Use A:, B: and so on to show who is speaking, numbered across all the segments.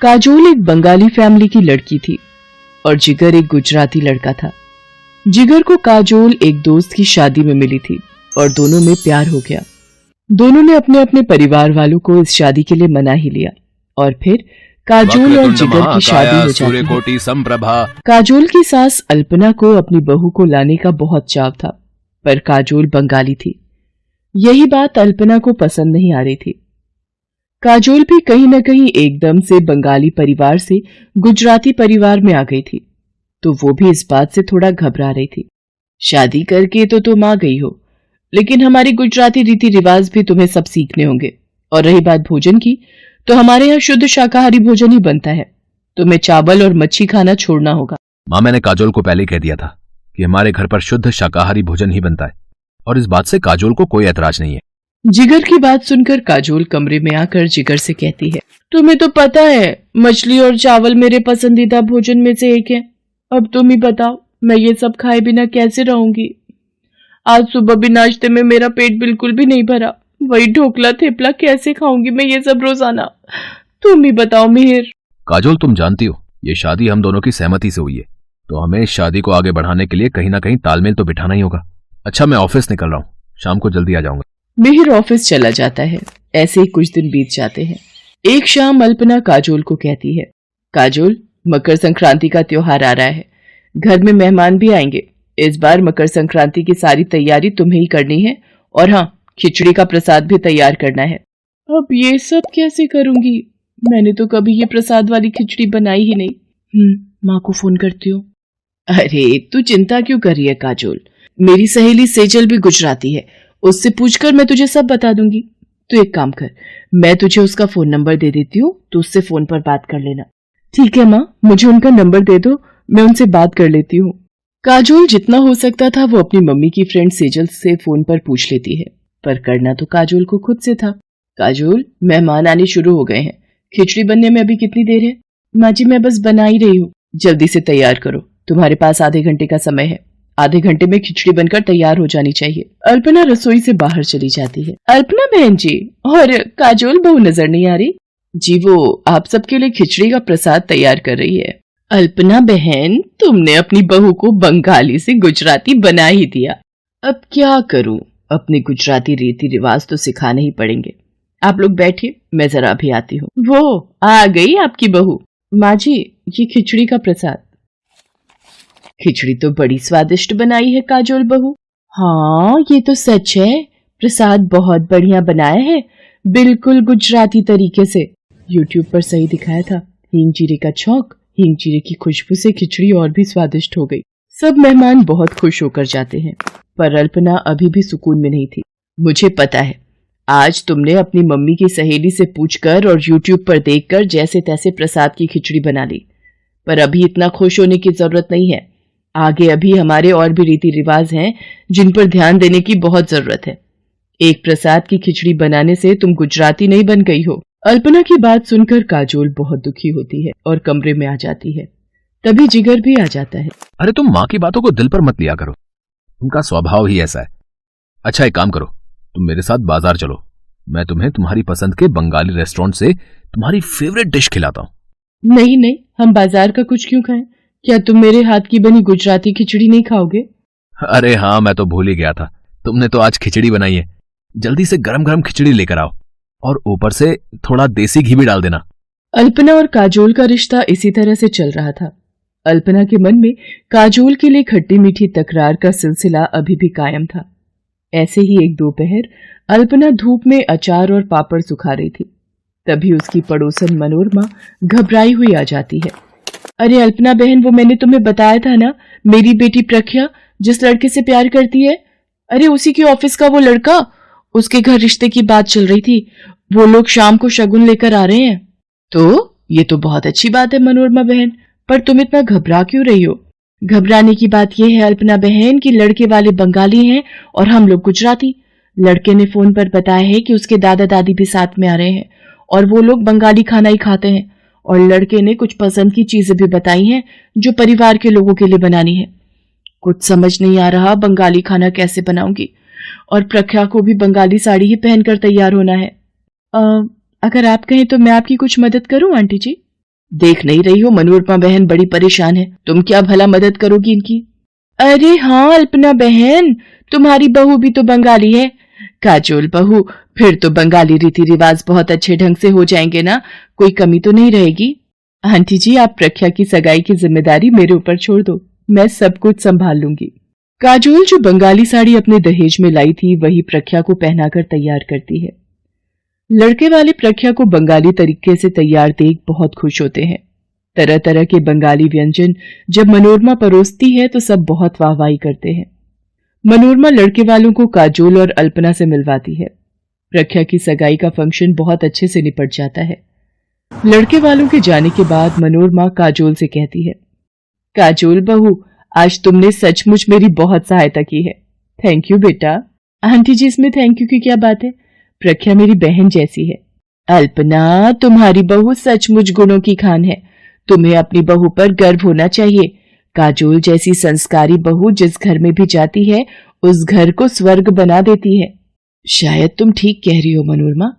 A: काजोल एक बंगाली फैमिली की लड़की थी और जिगर एक गुजराती लड़का था। जिगर को काजोल एक दोस्त की शादी में मिली थी और दोनों में प्यार हो गया। दोनों ने अपने अपने परिवार वालों को इस शादी के लिए मना ही लिया और फिर काजोल और जिगर की शादी हो जाती है। काजोल की सास अल्पना को अपनी बहू को लाने का बहुत चाव था, पर काजोल बंगाली थी। यही बात अल्पना को पसंद नहीं आ रही थी। काजोल भी कहीं न कहीं एकदम से बंगाली परिवार से गुजराती परिवार में आ गई थी, तो वो भी इस बात से थोड़ा घबरा रही थी। शादी करके तो तुम आ गई हो, लेकिन हमारे गुजराती रीति रिवाज भी तुम्हें सब सीखने होंगे। और रही बात भोजन की, तो हमारे यहाँ शुद्ध शाकाहारी भोजन ही बनता है। तुम्हें चावल और मच्छी खाना छोड़ना होगा।
B: माँ, मैंने काजोल को पहले कह दिया था कि हमारे घर पर शुद्ध शाकाहारी भोजन ही बनता है और इस बात से काजोल को कोई ऐतराज नहीं है।
A: जिगर की बात सुनकर काजोल कमरे में आकर जिगर से कहती है, तुम्हें तो पता है मछली और चावल मेरे पसंदीदा भोजन में से एक है। अब तुम ही बताओ, मैं ये सब खाए बिना कैसे रहूंगी। आज सुबह भी नाश्ते में मेरा पेट बिल्कुल भी नहीं भरा। वही ढोकला थेपला कैसे खाऊंगी मैं ये सब रोजाना। तुम ही बताओ मिहिर।
B: काजोल, तुम जानती हो ये शादी हम दोनों की सहमति से हुई है, तो हमें इस शादी को आगे बढ़ाने के लिए कहीं ना कहीं तालमेल तो बिठाना ही होगा। अच्छा, मैं ऑफिस निकल रहा हूँ, शाम को जल्दी आ जाऊंगा।
A: मिहिर ऑफिस चला जाता है। ऐसे ही कुछ दिन बीत जाते हैं। एक शाम अल्पना काजोल को कहती है, काजोल, मकर संक्रांति का त्योहार आ रहा है, घर में मेहमान भी आएंगे। इस बार मकर संक्रांति की सारी तैयारी तुम्हें ही करनी है और हाँ, खिचड़ी का प्रसाद भी तैयार करना है। अब ये सब कैसे करूंगी? मैंने तो कभी ये प्रसाद वाली खिचड़ी बनाई ही नहीं। माँ को फोन करती हूँ। अरे तू चिंता क्यों कर रही है काजोल, मेरी सहेली सेजल भी गुजराती है, उससे पूछकर मैं तुझे सब बता दूंगी। तू एक काम कर, मैं तुझे उसका फोन नंबर दे देती हूँ, तो उससे फोन पर बात कर लेना। ठीक है माँ, मुझे उनका नंबर दे दो, मैं उनसे बात कर लेती हूँ। काजोल जितना हो सकता था वो अपनी मम्मी की फ्रेंड सेजल से फोन पर पूछ लेती है, पर करना तो काजोल को खुद से था। काजोल, मेहमान आने शुरू हो गए हैं, खिचड़ी बनने में अभी कितनी देर है? माँ जी, मैं बस बना ही रही हूँ, जल्दी से तैयार करो, तुम्हारे पास आधे घंटे का समय है। आधे घंटे में खिचड़ी बनकर तैयार हो जानी चाहिए। अल्पना रसोई से बाहर चली जाती है। अल्पना बहन जी, और काजोल बहू नजर नहीं आ रही जी? वो आप सबके लिए खिचड़ी का प्रसाद तैयार कर रही है। अल्पना बहन, तुमने अपनी बहू को बंगाली से गुजराती बना ही दिया। अब क्या करूं, अपने गुजराती रीति रिवाज तो सिखाने ही पड़ेंगे। आप लोग बैठिए, मैं जरा अभी आती हूँ। वो आ गई आपकी बहू। माँ जी, ये खिचड़ी का प्रसाद। खिचड़ी तो बड़ी स्वादिष्ट बनाई है काजोल बहू। हाँ, ये तो सच है, प्रसाद बहुत बढ़िया बनाया है, बिल्कुल गुजराती तरीके से। यूट्यूब पर सही दिखाया था। हींग जीरे का छौंक, हींग जीरे की खुशबू से खिचड़ी और भी स्वादिष्ट हो गई। सब मेहमान बहुत खुश होकर जाते हैं, पर अल्पना अभी भी सुकून में नहीं थी। मुझे पता है, आज तुमने अपनी मम्मी की सहेली से पूछकर और यूट्यूब पर देखकर जैसे तैसे प्रसाद की खिचड़ी बना ली, पर अभी इतना खुश होने की जरूरत नहीं है। आगे अभी हमारे और भी रीति रिवाज हैं जिन पर ध्यान देने की बहुत जरूरत है। एक प्रसाद की खिचड़ी बनाने से तुम गुजराती नहीं बन गई हो। अल्पना की बात सुनकर काजोल बहुत दुखी होती है और कमरे में आ जाती है। तभी जिगर भी आ जाता है।
B: अरे तुम माँ की बातों को दिल पर मत लिया करो, उनका स्वभाव ही ऐसा है। अच्छा, एक काम करो, तुम मेरे साथ बाजार चलो, मैं तुम्हें तुम्हारी पसंद के बंगाली रेस्टोरेंट से तुम्हारी फेवरेट डिश खिलाता हूँ।
A: नहीं नहीं, हम बाजार का कुछ क्यों खाएं? क्या तुम मेरे हाथ की बनी गुजराती खिचड़ी नहीं खाओगे?
B: अरे हाँ, मैं तो भूल ही गया था, तुमने तो आज खिचड़ी बनाई है। जल्दी से गरम गरम खिचड़ी लेकर आओ और ऊपर से थोड़ा देसी घी भी डाल देना।
A: अल्पना और काजोल का रिश्ता इसी तरह से चल रहा था। अल्पना के मन में काजोल के लिए खट्टी मीठी तकरार का सिलसिला अभी भी कायम था। ऐसे ही एक दोपहर अल्पना धूप में अचार और पापड़ सुखा रही थी। तभी उसकी पड़ोसन मनोरमा घबराई हुई आ जाती है। अरे अल्पना बहन, वो मैंने तुम्हें बताया था ना, मेरी बेटी प्रख्या जिस लड़के से प्यार करती है, अरे उसी के ऑफिस का वो लड़का, उसके घर रिश्ते की बात चल रही थी। वो लोग शाम को शगुन लेकर आ रहे हैं। तो ये तो बहुत अच्छी बात है मनोरमा बहन, पर तुम इतना घबरा क्यों रही हो? घबराने की बात यह है अल्पना बहन कि लड़के वाले बंगाली हैं और हम लोग गुजराती। लड़के ने फोन पर बताया है कि उसके दादा दादी भी साथ में आ रहे हैं और वो लोग बंगाली खाना ही खाते हैं। और लड़के ने कुछ पसंद की चीजें भी बताई हैं जो परिवार के लोगों के लिए बनानी है। कुछ समझ नहीं आ रहा बंगाली खाना कैसे बनाऊंगी, और प्रख्या को भी बंगाली साड़ी ही पहनकर तैयार होना है। अगर आप कहें तो मैं आपकी कुछ मदद करूं आंटी जी? देख नहीं रही हो मनोरमा बहन बड़ी परेशान है, तुम क्या भला मदद करोगी इनकी? अरे हाँ अल्पना बहन, तुम्हारी बहू भी तो बंगाली है। काजोल बहू, फिर तो बंगाली रीति रिवाज बहुत अच्छे ढंग से हो जाएंगे ना, कोई कमी तो नहीं रहेगी। आंटी जी, आप प्रख्या की सगाई की जिम्मेदारी मेरे ऊपर छोड़ दो, मैं सब कुछ संभाल लूंगी। काजोल जो बंगाली साड़ी अपने दहेज में लाई थी वही प्रख्या को पहनाकर तैयार करती है। लड़के वाले प्रख्या को बंगाली तरीके से तैयार देख बहुत खुश होते हैं। तरह तरह के बंगाली व्यंजन जब मनोरमा परोसती है तो सब बहुत वाहवाही करते हैं। मनोरमा लड़के वालों को काजोल और अल्पना से मिलवाती है। प्रख्या की सगाई का फंक्शन बहुत अच्छे से निपट जाता है। लड़के वालों के जाने के बाद मनोरमा काजोल से कहती है, काजोल बहू, आज तुमने सचमुच मेरी बहुत सहायता की है। थैंक यू बेटा। आंटी जी, इसमें थैंक यू की क्या बात है, प्रख्या मेरी बहन जैसी है। अल्पना, तुम्हारी बहू सचमुच गुणों की खान है, तुम्हें अपनी बहू पर गर्व होना चाहिए। काजोल जैसी संस्कारी बहू जिस घर में भी जाती है उस घर को स्वर्ग बना देती है। शायद तुम ठीक कह रही हो मनोरमा,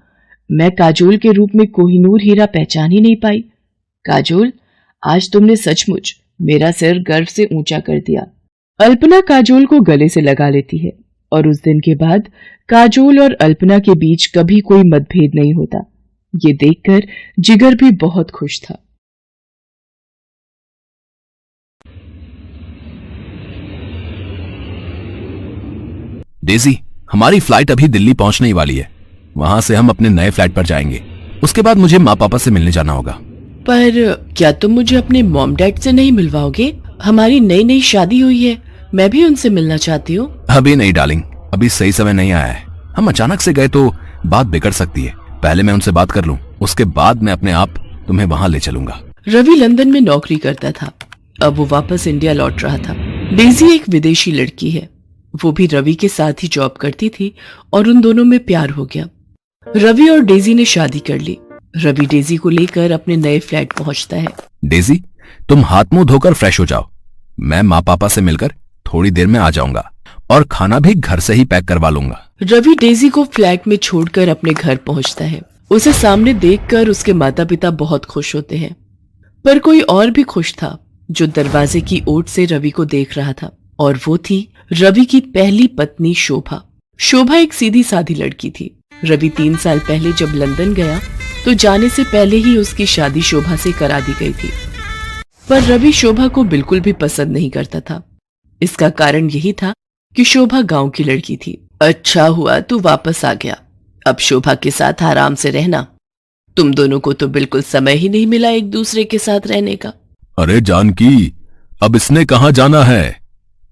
A: मैं काजोल के रूप में कोहिनूर हीरा पहचान ही नहीं पाई। काजोल, आज तुमने सचमुच मेरा सिर गर्व से ऊंचा कर दिया। अल्पना काजोल को गले से लगा लेती है और उस दिन के बाद काजोल और अल्पना के बीच कभी कोई मतभेद नहीं होता। ये देखकर जिगर भी बहुत खुश था।
B: डेजी, हमारी फ्लाइट अभी दिल्ली पहुंचने ही वाली है। वहां से हम अपने नए फ्लाइट पर जाएंगे। उसके बाद मुझे माँ पापा से मिलने जाना होगा।
A: पर क्या तुम मुझे अपने मॉम डैड से नहीं मिलवाओगे? हमारी नई नई शादी हुई है, मैं भी उनसे मिलना चाहती हूँ।
B: अभी नहीं डार्लिंग, अभी सही समय नहीं आया है। हम अचानक से गए तो बात बिगड़ सकती है। पहले मैं उनसे बात कर लूं, उसके बाद मैं अपने आप तुम्हें वहां ले चलूंगा।
A: रवि लंदन में नौकरी करता था, अब वो वापस इंडिया लौट रहा था। डेजी एक विदेशी लड़की है, वो भी रवि के साथ ही जॉब करती थी और उन दोनों में प्यार हो गया। रवि और डेजी ने शादी कर ली। रवि डेजी को लेकर अपने नए फ्लैट पहुंचता है।
B: डेजी, तुम हाथ मुंह धोकर फ्रेश हो जाओ, मैं माँ पापा से मिलकर थोड़ी देर में आ जाऊंगा और खाना भी घर से ही पैक करवा लूंगा।
A: रवि डेजी को फ्लैट में छोड़कर अपने घर पहुंचता है। उसे सामने देखकर उसके माता पिता बहुत खुश होते हैं, पर कोई और भी खुश था जो दरवाजे की ओट से रवि को देख रहा था, और वो थी रवि की पहली पत्नी शोभा। शोभा एक सीधी सादी लड़की थी। रवि 3 साल पहले जब लंदन गया तो जाने से पहले ही उसकी शादी शोभा से करा दी गई थी, पर रवि शोभा को बिल्कुल भी पसंद नहीं करता था। इसका कारण यही था कि शोभा गांव की लड़की थी। अच्छा हुआ तू वापस आ गया, अब शोभा के साथ आराम से रहना। तुम दोनों को तो बिल्कुल समय ही नहीं मिला एक दूसरे के साथ रहने का।
B: अरे जानकी, अब इसने कहाँ जाना है?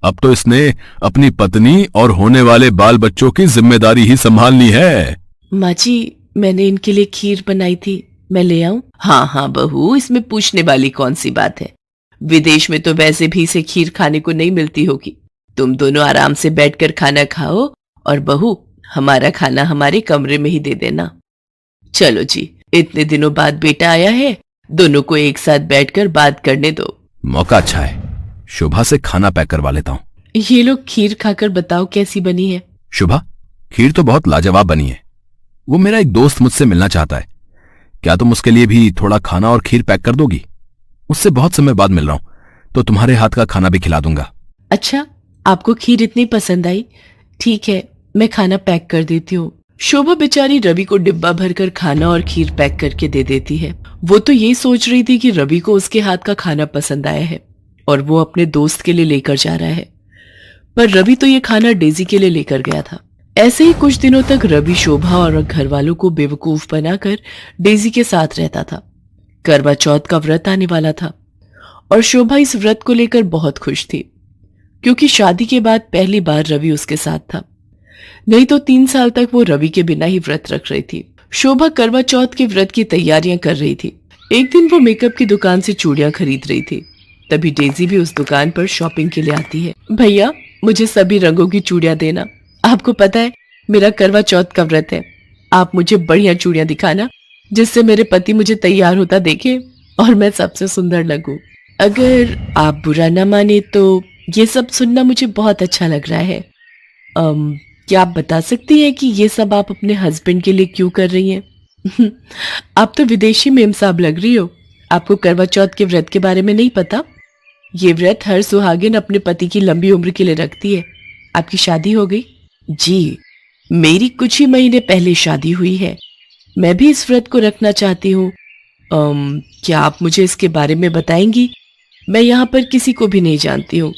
B: अब तो इसने अपनी पत्नी और होने वाले बाल बच्चों की जिम्मेदारी ही संभालनी है।
A: माँ जी, मैंने इनके लिए खीर बनाई थी, मैं ले आऊं? हाँ हाँ बहू, इसमें पूछने वाली कौन सी बात है। विदेश में तो वैसे भी इसे खीर खाने को नहीं मिलती होगी। तुम दोनों आराम से बैठकर खाना खाओ और बहू, हमारा खाना हमारे कमरे में ही दे देना। चलो जी, इतने दिनों बाद बेटा आया है, दोनों को एक साथ बैठकर बात करने दो।
B: मौका अच्छा है, शोभा से खाना पैक करवा लेता हूँ।
A: ये लोग खीर खाकर बताओ कैसी बनी है।
B: शुभा, खीर तो बहुत लाजवाब बनी है। वो मेरा एक दोस्त मुझसे मिलना चाहता है, क्या तुम उसके लिए भी थोड़ा खाना और खीर पैक कर दोगी? उससे बहुत समय बाद मिल रहा हूं, तो तुम्हारे हाथ का खाना भी खिला दूंगा।
A: अच्छा, आपको खीर इतनी पसंद आई? ठीक है, मैं खाना पैक कर देती हूँ। शोभा बेचारी रवि को डिब्बा भरकर खाना और खीर पैक करके दे देती है। वो तो ये सोच रही थी कि रवि को उसके हाथ का खाना पसंद आया है और वो अपने दोस्त के लिए लेकर जा रहा है, पर रवि तो ये खाना डेजी के लिए लेकर गया था। ऐसे ही कुछ दिनों तक रवि शोभा और घर वालों को बेवकूफ बनाकर डेजी के साथ रहता था। करवा चौथ का व्रत आने वाला था और शोभा इस व्रत को लेकर बहुत खुश थी, क्योंकि शादी के बाद पहली बार रवि उसके साथ था। नहीं तो 3 साल तक वो रवि के बिना ही व्रत रख रही थी। शोभा करवा चौथ के व्रत की तैयारियां कर रही थी। एक दिन वो मेकअप की दुकान से चूड़ियां खरीद रही थी, तभी डेजी भी उस दुकान पर शॉपिंग के लिए आती है। भैया, मुझे सभी रंगों की चूड़ियां देना, आपको पता है मेरा करवा चौथ का व्रत है। आप मुझे बढ़िया चूड़ियां दिखाना जिससे मेरे पति मुझे तैयार होता देखे और मैं सबसे सुंदर लगूं। अगर आप बुरा न माने तो ये सब सुनना मुझे बहुत अच्छा लग रहा है। क्या आप बता सकती हैं कि ये सब आप अपने हस्बैंड के लिए क्यों कर रही हैं? आप तो विदेशी मेम साहब लग रही हो, आपको करवा चौथ के व्रत के बारे में नहीं पता? ये व्रत हर सुहागिन अपने पति की लंबी उम्र के लिए रखती है। आपकी शादी हो गई? जी, मेरी कुछ ही महीने पहले शादी हुई है। मैं भी इस व्रत को रखना चाहती हूँ। क्या आप मुझे इसके बारे में बताएंगी? मैं यहाँ पर किसी को भी नहीं जानती हूँ।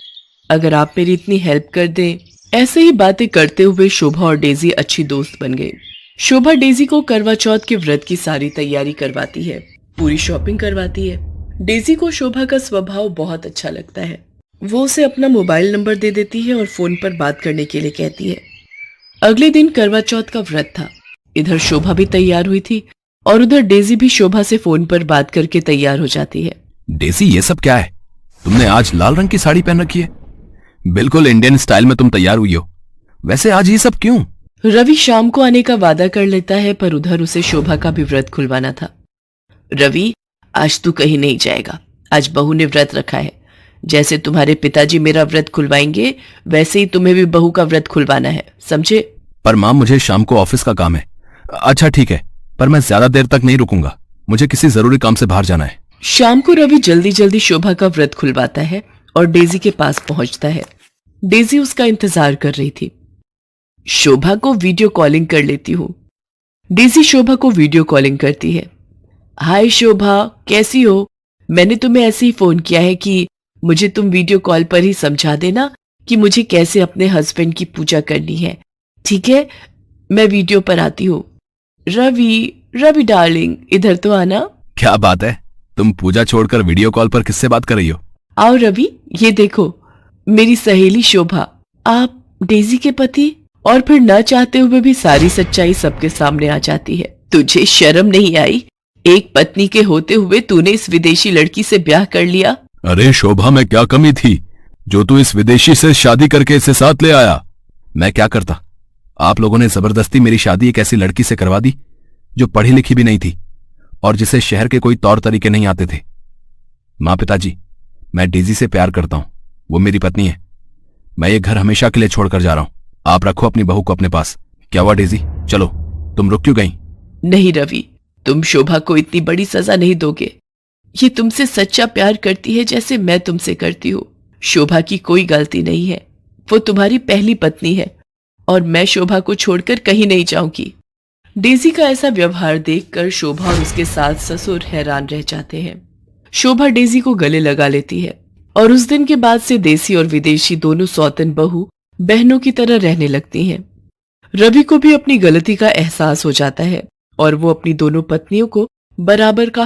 A: अगर आप मेरी इतनी हेल्प कर दें। ऐसे ही बातें करते हुए शोभा और डेजी अच्छी दोस्त बन गई। शोभा डेजी को करवा चौथ के व्रत की सारी तैयारी करवाती है, पूरी शॉपिंग करवाती है। डेजी को शोभा का स्वभाव बहुत अच्छा लगता है। वो उसे अपना मोबाइल नंबर दे देती है और फोन पर बात करने के लिए कहती है। अगले दिन करवा चौथ का व्रत था। इधर शोभा भी तैयार हुई थी और उधर डेजी भी शोभा से फोन पर बात करके तैयार हो जाती है।
B: डेजी, ये सब क्या है? तुमने आज लाल रंग की साड़ी पहन रखी है। बिल्कुल इंडियन स्टाइल में तुम तैयार हुई हो। वैसे आज ये सब क्यों?
A: रवि शाम को आने का वादा कर लेता है, पर उधर उसे शोभा का भी व्रत खुलवाना था। रवि, आज तू कहीं नहीं जाएगा। आज बहू ने व्रत रखा है। जैसे तुम्हारे पिताजी मेरा व्रत खुलवाएंगे, वैसे ही तुम्हें भी बहू का व्रत खुलवाना है, समझे?
B: पर मां, मुझे शाम को ऑफिस का काम है। अच्छा ठीक है, पर मैं ज्यादा देर तक नहीं रुकूंगा। मुझे किसी जरूरी काम से बाहर जाना है।
A: शाम को रवि जल्दी जल्दी शोभा का व्रत खुलवाता है और डेजी के पास पहुंचता है। डेजी उसका इंतजार कर रही थी। शोभा को वीडियो कॉलिंग कर लेती हूँ। डेजी शोभा को वीडियो कॉलिंग करती है। हाय शोभा, कैसी हो? मैंने तुम्हें ऐसे ही फोन किया है कि मुझे तुम वीडियो कॉल पर ही समझा देना कि मुझे कैसे अपने हस्बैंड की पूजा करनी है, ठीक है? मैं वीडियो पर आती हूँ। रवि डार्लिंग, इधर तो आना।
B: क्या बात है, तुम पूजा छोड़कर वीडियो कॉल पर किससे बात कर रही हो?
A: आओ रवि, ये देखो, मेरी सहेली शोभा। आप डेजी के पति? और फिर न चाहते हुए भी सारी सच्चाई सबके सामने आ जाती है। तुझे शर्म नहीं आई? एक पत्नी के होते हुए तूने इस विदेशी लड़की से ब्याह कर लिया।
B: अरे शोभा, में क्या कमी थी जो तू इस विदेशी से शादी करके इसे साथ ले आया? मैं क्या करता? आप लोगों ने जबरदस्ती मेरी शादी एक ऐसी लड़की से करवा दी जो पढ़ी लिखी भी नहीं थी और जिसे शहर के कोई तौर तरीके नहीं आते थे। माँ, पिताजी, मैं डेजी से प्यार करता हूं। वो मेरी पत्नी है। मैं ये घर हमेशा के लिए छोड़कर जा रहा हूं। आप रखो अपनी बहू को अपने पास। क्या हुआ डेजी, चलो। तुम रुक क्यों गई?
A: नहीं रवि, तुम शोभा को इतनी बड़ी सजा नहीं दोगे। ये तुमसे सच्चा प्यार करती है जैसे मैं तुमसे करती हूँ। शोभा की कोई गलती नहीं है। वो तुम्हारी पहली पत्नी है और मैं शोभा को छोड़कर कहीं नहीं जाऊंगी। डेजी का ऐसा व्यवहार देखकर शोभा और उसके सास ससुर हैरान रह जाते हैं। शोभा डेजी को गले लगा लेती है और उस दिन के बाद से देसी और विदेशी दोनों सौतन बहू बहनों की तरह रहने लगती हैं। रवि को भी अपनी गलती का एहसास हो जाता है और वो अपनी दोनों पत्नियों को बराबर का